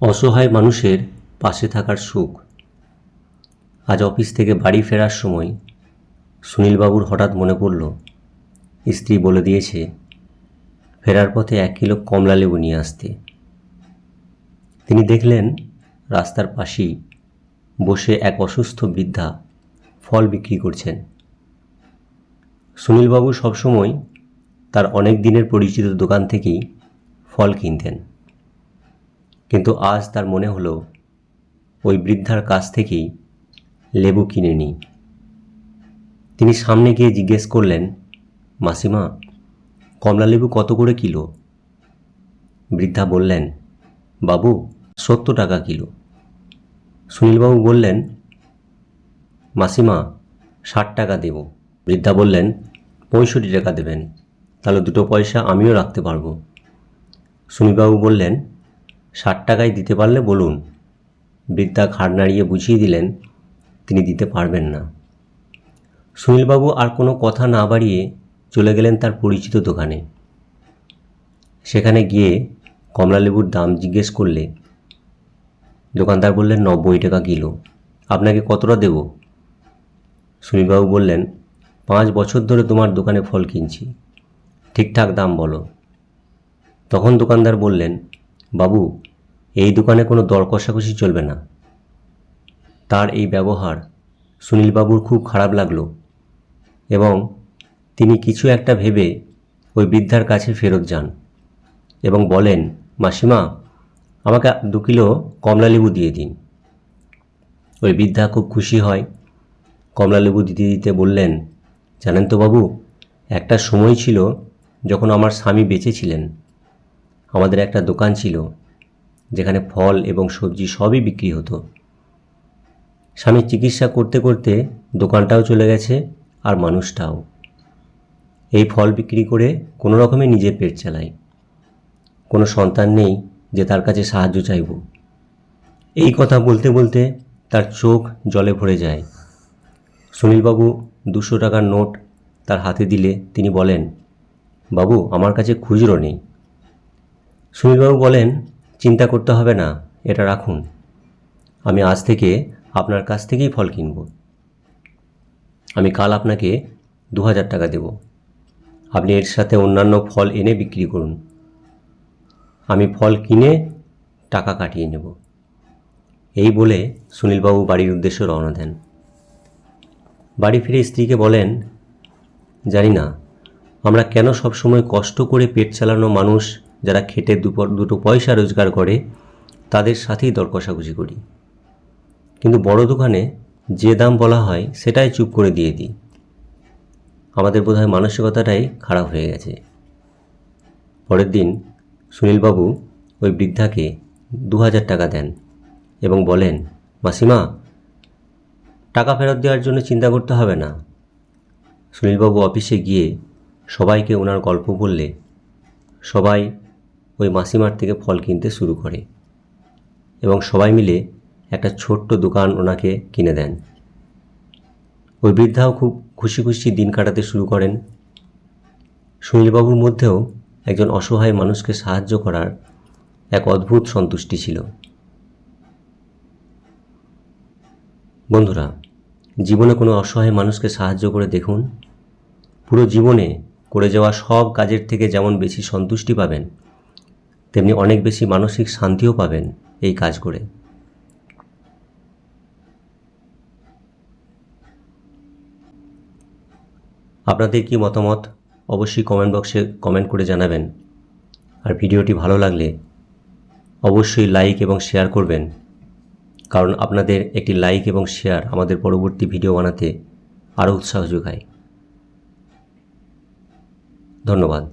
অসহায় মানুষের পাশে থাকার সুখ। আজ অফিস থেকে বাড়ি ফেরার সময় সুনীলবাবুর হঠাৎ মনে পড়ল স্ত্রী বলে দিয়েছে ফেরার পথে 1 কিলো কমলালেবু নিয়ে আসতে। তিনি দেখলেন রাস্তার পাশেই বসে এক অসুস্থ বৃদ্ধা ফল বিক্রি করছেন। সুনীলবাবু সবসময় তার অনেক দিনের পরিচিত দোকান থেকেই ফল কিনতেন, কিন্তু আজ তার মনে হলো ওই বৃদ্ধার কাছ থেকেই লেবু কিনে নিই। তিনি সামনে গিয়ে জিজ্ঞেস করলেন, মাসিমা, কমলালেবু কত করে কিলো? বৃদ্ধা বললেন, বাবু 70 টাকা কিলো। সুনীলবাবু বললেন, মাসিমা 60 টাকা দেব। বৃদ্ধা বললেন, 65 টাকা দেবেন, তাহলে 2 পয়সা আমিও রাখতে পারবো। সুনীলবাবু বললেন, 60 টাকায় দিতে পারলে বলুন। বৃদ্ধা ঘাড় নাড়িয়ে বুঝিয়ে দিলেন তিনি দিতে পারবেন না। সুনীলবাবু আর কোনো কথা না বাড়িয়ে চলে গেলেন তার পরিচিত দোকানে। সেখানে গিয়ে কমলালেবুর দাম জিজ্ঞেস করলে দোকানদার বললেন 90 টাকা কিলো। আপনাকে কতটা দেব? সুনীলবাবু বললেন, 5 বছর ধরে তোমার দোকানে ফল কিনছি, ঠিকঠাক দাম বলো। তখন দোকানদার বললেন, বাবু, এই দোকানে কোনো দর কষাকষি চলবে না। তার এই ব্যবহার সুনীলবাবুর খুব খারাপ লাগলো এবং তিনি কিছু একটা ভেবে ওই বৃদ্ধার কাছে ফেরত যান এবং বলেন, মাসিমা, আমাকে 2 কিলো কমলালেবু দিয়ে দিন। ওই বৃদ্ধা খুব খুশি হয়। কমলালেবু দিতে দিতে বললেন, জানেন তো বাবু, একটা সময় ছিল যখন আমার স্বামী বেঁচে ছিলেন। আমাদের একটা দোকান ছিল যেখানে ফল এবং সবজি সবই বিক্রি হতো। স্বামীর চিকিৎসা করতে করতে দোকানটাও চলে গেছে আর মানুষটাও। এই ফল বিক্রি করে কোনো রকমে নিজের পেট চালাই। কোনো সন্তান নেই যে তার কাছে সাহায্য চাইব। এই কথা বলতে বলতে তার চোখ জলে ভরে যায়। সুনীলবাবু 200 টাকার নোট তার হাতে দিলে তিনি বলেন, বাবু, আমার কাছে খুচরো নেই। সুনীলবাবু বলেন, চিন্তা করতে হবে না, এটা রাখুন। আমি আজ থেকে আপনার কাছ থেকেই ফল কিনব। আমি কাল আপনাকে 2000 টাকা দেব। আপনি এর সাথে অন্যান্য ফল এনে বিক্রি করুন। আমি ফল কিনে টাকা কাটিয়ে নেব। এই বলে সুনীলবাবু বাড়ির উদ্দেশ্যে রওনা দেন। বাড়ি ফিরে স্ত্রীকে বলেন, জানি না আমরা কেন সবসময় কষ্ট করে পেট চালানো মানুষ যারা খেটে 2 পয়সা রোজগার করে তাদের সাথেই দর কষাকষি করি, কিন্তু বড় দোকানে যে দাম বলা হয় সেটাই চুপ করে দিয়ে দিই। আমাদের বোধহয় মানসিকতাটাই খারাপ হয়ে গেছে। পরের দিন সুনীলবাবু ওই বৃদ্ধাকে 2000 টাকা দেন এবং বলেন, মাসিমা, টাকা ফেরত দেওয়ার জন্য চিন্তা করতে হবে না। সুনীলবাবু অফিসে গিয়ে সবাইকে ওনার গল্প বললে সবাই ওই মাসিমার থেকে ফল কিনতে শুরু করে এবং সবাই মিলে একটা ছোট্ট দোকান ওনাকে কিনে দেন। ওই বৃদ্ধাও খুব খুশি খুশি দিন কাটাতে শুরু করেন। সুনীলবাবুর মধ্যেও একজন অসহায় মানুষকে সাহায্য করার এক অদ্ভুত সন্তুষ্টি ছিল। বন্ধুরা, জীবনে কোনো অসহায় মানুষকে সাহায্য করে দেখুন। পুরো জীবনে করে যাওয়া সব কাজের থেকে যেমন বেশি সন্তুষ্টি পাবেন, তেমনি অনেক বেশি মানসিক শান্তিও পাবেন এই কাজ করে। আপনাদের কি মতামত অবশ্যই কমেন্ট বক্সে কমেন্ট করে জানাবেন। আর ভিডিওটি ভালো লাগলে অবশ্যই লাইক এবং শেয়ার করবেন, কারণ আপনাদের একটি লাইক এবং শেয়ার আমাদের পরবর্তী ভিডিও বানাতে আরও উৎসাহ যোগায়। ধন্যবাদ।